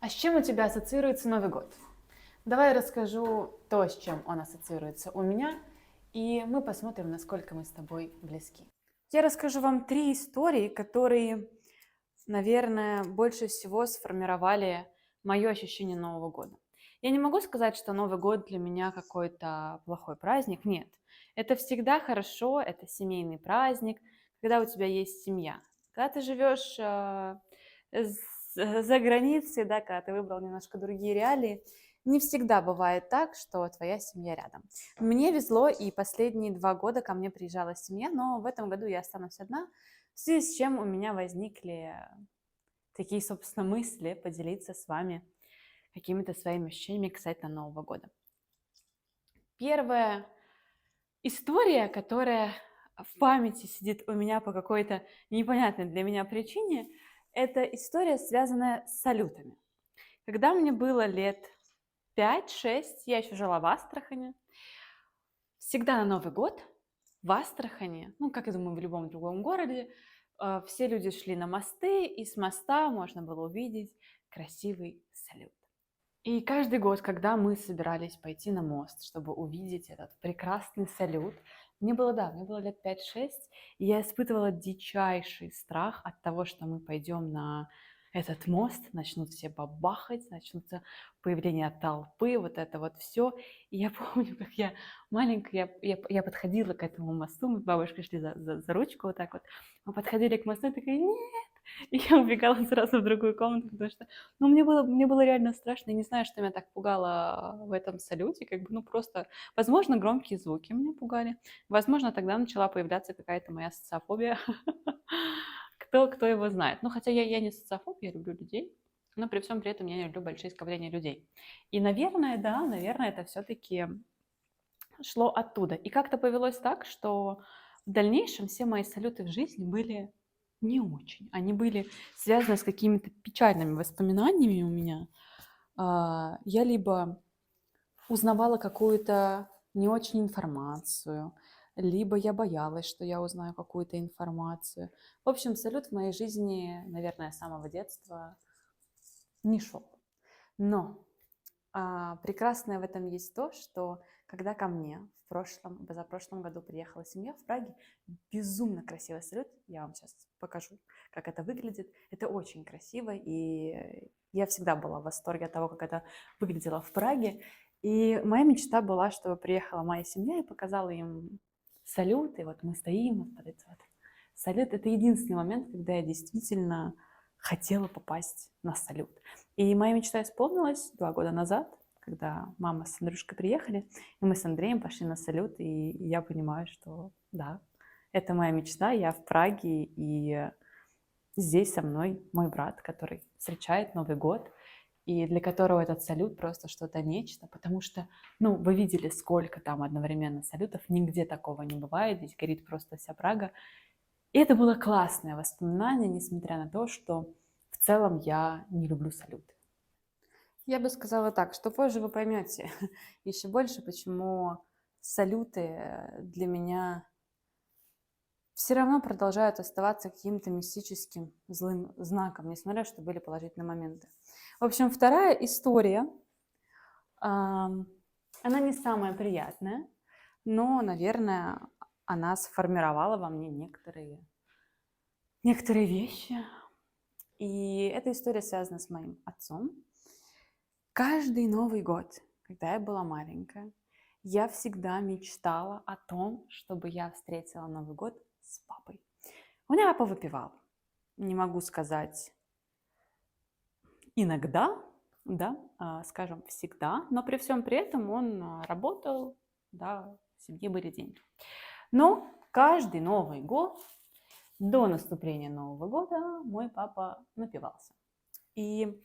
А с чем у тебя ассоциируется Новый год? Давай я расскажу то, с чем он ассоциируется у меня, и мы посмотрим, насколько мы с тобой близки. Я расскажу вам три истории, которые, наверное, больше всего сформировали мое ощущение Нового года. Я не могу сказать, что Новый год для меня какой-то плохой праздник. Нет. Это всегда хорошо, это семейный праздник, когда у тебя есть семья. Когда ты живешь за границей, да, когда ты выбрал немножко другие реалии, не всегда бывает так, что твоя семья рядом. Мне везло, и последние 2 года ко мне приезжала семья, но в этом году я останусь одна, в связи с чем у меня возникли такие, собственно, мысли поделиться с вами какими-то своими ощущениями касательно Нового года. Первая история, которая в памяти сидит у меня по какой-то непонятной для меня причине, это история, связанная с салютами. Когда мне было лет 5-6, я еще жила в Астрахани, всегда на Новый год в Астрахани, ну, как я думаю, в любом другом городе, все люди шли на мосты, и с моста можно было увидеть красивый салют. И каждый год, когда мы собирались пойти на мост, чтобы увидеть этот прекрасный салют, мне было лет 5-6, и я испытывала дичайший страх от того, что мы пойдем на этот мост, начнут все бабахать, начнутся появление толпы, вот это вот все. И я помню, как я маленькая, я подходила к этому мосту, мы с бабушкой шли за ручку вот так вот, мы подходили к мосту, и такая, нет, и я убегала сразу в другую комнату, потому что ну, мне было реально страшно. Я не знаю, что меня так пугало в этом салюте. Как бы, ну, просто, возможно, громкие звуки меня пугали. Возможно, тогда начала появляться какая-то моя социофобия. Кто его знает. Ну, хотя я не социофоб, я люблю людей, но при всем при этом я не люблю большие скопления людей. И, наверное, да, наверное, это все-таки шло оттуда. И как-то повелось так, что в дальнейшем все мои салюты в жизни были не очень. Они были связаны с какими-то печальными воспоминаниями у меня. Я либо узнавала какую-то не очень информацию, либо я боялась, что я узнаю какую-то информацию. В общем, салют в моей жизни, наверное, с самого детства не шел. Но прекрасное в этом есть то, что когда ко мне в позапрошлом году приехала семья в Праге, безумно красивый салют, я вам сейчас покажу, как это выглядит. Это очень красиво, и я всегда была в восторге от того, как это выглядело в Праге. И моя мечта была, чтобы приехала моя семья и показала им салют, и вот мы стоим, вот под этот вот салют. Это единственный момент, когда я действительно хотела попасть на салют. И моя мечта исполнилась 2 года назад, когда мама с Андрюшкой приехали, и мы с Андреем пошли на салют, и я понимаю, что да, это моя мечта, я в Праге, и здесь со мной мой брат, который встречает Новый год, и для которого этот салют просто что-то нечто, потому что, ну, вы видели, сколько там одновременно салютов, нигде такого не бывает, здесь горит просто вся Прага. И это было классное воспоминание, несмотря на то, что в целом я не люблю салюты. Я бы сказала так, что позже вы поймете еще больше, почему салюты для меня все равно продолжают оставаться каким-то мистическим злым знаком, несмотря что были положительные моменты. В общем, вторая история, она не самая приятная, но, наверное, она сформировала во мне некоторые вещи. И эта история связана с моим отцом. Каждый Новый год, когда я была маленькая, я всегда мечтала о том, чтобы я встретила Новый год с папой. У меня папа выпивал. Не могу сказать иногда, да, скажем, всегда, но при всем при этом он работал, да, в семье были деньги. Но каждый Новый год, до наступления Нового года, мой папа напивался. И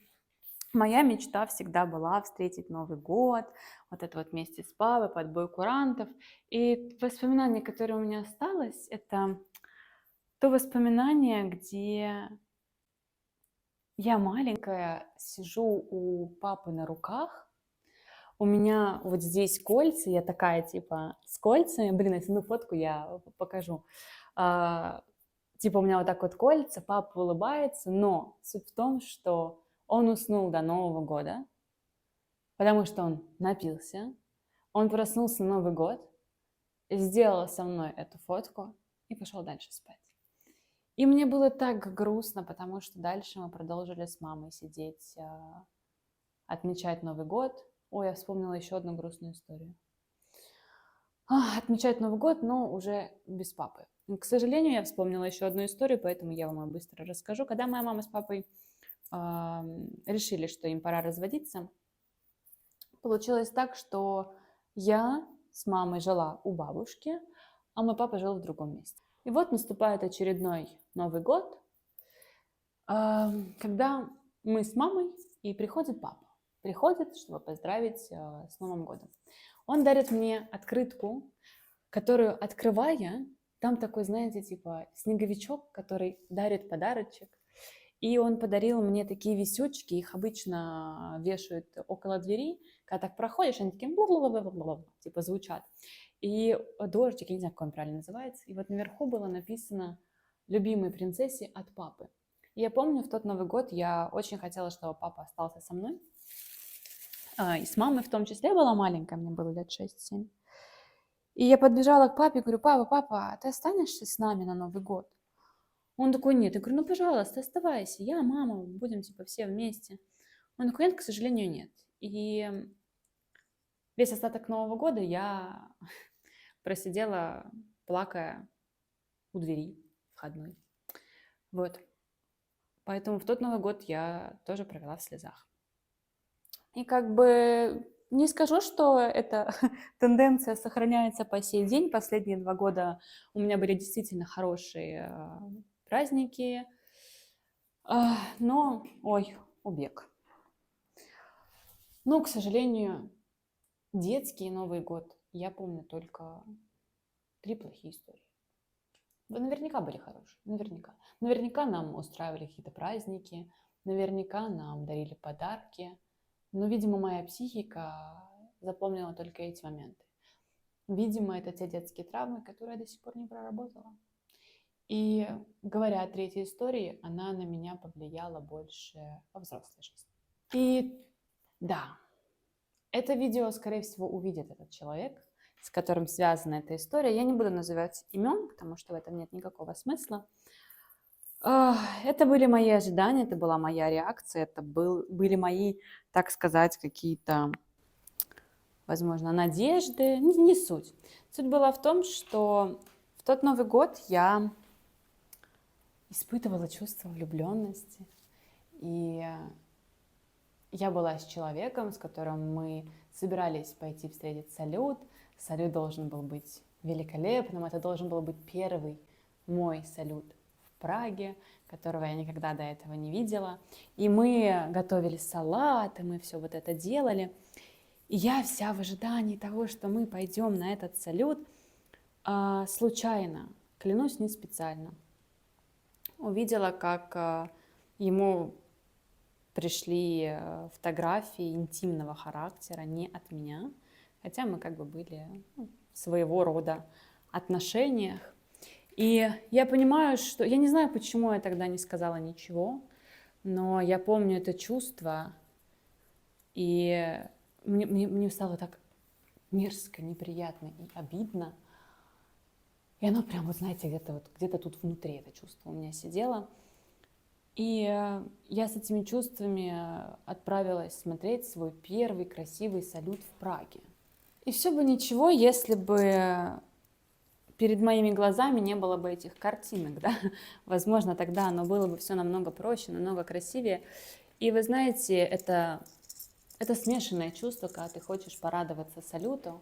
моя мечта всегда была встретить Новый год, вот это вот вместе с папой, под бой курантов. И воспоминание, которое у меня осталось, это то воспоминание, где я маленькая, сижу у папы на руках, у меня вот здесь кольца, я такая типа с кольцами, блин, если ну фотку я покажу. Типа у меня вот так вот кольца, папа улыбается, но суть в том, что Он уснул до Нового года, потому что он напился. Он проснулся на Новый год, сделал со мной эту фотку и пошел дальше спать. И мне было так грустно, потому что дальше мы продолжили с мамой сидеть, отмечать Новый год. Ой, я вспомнила еще одну грустную историю. Отмечать Новый год, но уже без папы. К сожалению, я вспомнила еще одну историю, поэтому я вам ее быстро расскажу. Когда моя мама с папой решили, что им пора разводиться, получилось так, что я с мамой жила у бабушки, а мой папа жил в другом месте. И вот наступает очередной Новый год, когда мы с мамой, и приходит папа. Приходит, чтобы поздравить с Новым годом. Он дарит мне открытку, которую, открывая, там такой, знаете, типа снеговичок, который дарит подарочек. И он подарил мне такие висючки, их обычно вешают около двери. Когда так проходишь, они такие бла-бла-бла-бла-бла, типа звучат. И дождик, я не знаю, как он правильно называется. И вот наверху было написано «Любимой принцессе от папы». И я помню, в тот Новый год я очень хотела, чтобы папа остался со мной. И с мамой в том числе. Я была маленькая, мне было лет 6-7. И я подбежала к папе и говорю: папа, ты останешься с нами на Новый год? Он такой: нет. Я говорю: ну, пожалуйста, оставайся. Я, мама, будем типа все вместе. Он такой: нет, к сожалению, нет. И весь остаток Нового года я просидела, плакая у двери входной. Вот. Поэтому в тот Новый год я тоже провела в слезах. И как бы не скажу, что эта тенденция сохраняется по сей день. Последние 2 года у меня были действительно хорошие праздники. Но, убег. Но, к сожалению, детский Новый год я помню только 3 плохие истории. Да, наверняка были хорошие, наверняка. Наверняка нам устраивали какие-то праздники, наверняка нам дарили подарки. Но, видимо, моя психика запомнила только эти моменты. Видимо, это те детские травмы, которые я до сих пор не проработала. И, говоря о третьей истории, она на меня повлияла больше во взрослой жизни. И да, это видео, скорее всего, увидит этот человек, с которым связана эта история. Я не буду называть имен, потому что в этом нет никакого смысла. Это были мои ожидания, это была моя реакция, это были мои, так сказать, какие-то, возможно, надежды. Не суть. Суть была в том, что в тот Новый год я испытывала чувство влюбленности. И я была с человеком, с которым мы собирались пойти встретить салют. Салют должен был быть великолепным. Это должен был быть первый мой салют в Праге, которого я никогда до этого не видела. И мы готовили салаты, мы все вот это делали. И я вся в ожидании того, что мы пойдем на этот салют, случайно, клянусь, не специально, увидела, как ему пришли фотографии интимного характера, не от меня, хотя мы как бы были в своего рода отношениях. И я понимаю, что... Я не знаю, почему я тогда не сказала ничего, но я помню это чувство, и мне стало так мерзко, неприятно и обидно. И оно прям, вот знаете, где-то тут внутри это чувство у меня сидело. И я с этими чувствами отправилась смотреть свой первый красивый салют в Праге. И все бы ничего, если бы перед моими глазами не было бы этих картинок, да? Возможно, тогда оно было бы все намного проще, намного красивее. И вы знаете, это смешанное чувство, когда ты хочешь порадоваться салюту,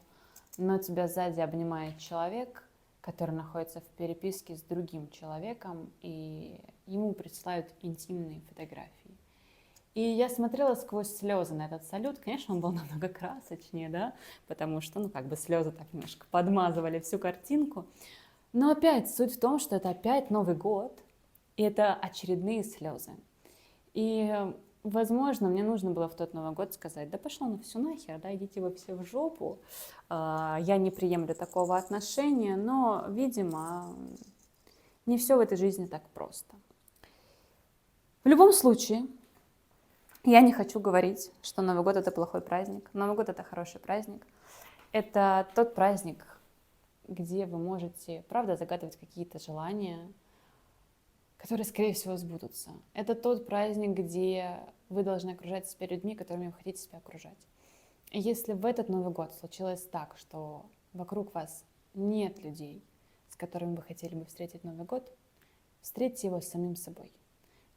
но тебя сзади обнимает человек, который находится в переписке с другим человеком, и ему присылают интимные фотографии. И я смотрела сквозь слезы на этот салют. Конечно, он был намного красочнее, да, потому что, слезы так немножко подмазывали всю картинку. Но опять суть в том, что это опять Новый год, и это очередные слезы. И, возможно, мне нужно было в тот Новый год сказать: да пошло ну все нахер, да, идите вы все в жопу, я не приемлю такого отношения, но, видимо, не все в этой жизни так просто. В любом случае, Я не хочу говорить, что Новый год — это плохой праздник. Новый год — это хороший праздник. Это тот праздник, где вы можете, правда, загадывать какие-то желания, которые, скорее всего, сбудутся. Это тот праздник, где вы должны окружать себя людьми, которыми вы хотите себя окружать. И если в этот Новый год случилось так, что вокруг вас нет людей, с которыми вы хотели бы встретить Новый год, встретьте его с самим собой.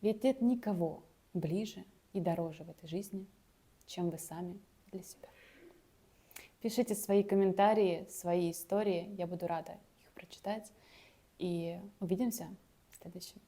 Ведь нет никого ближе и дороже в этой жизни, чем вы сами для себя. Пишите свои комментарии, свои истории, я буду рада их прочитать. И увидимся в следующем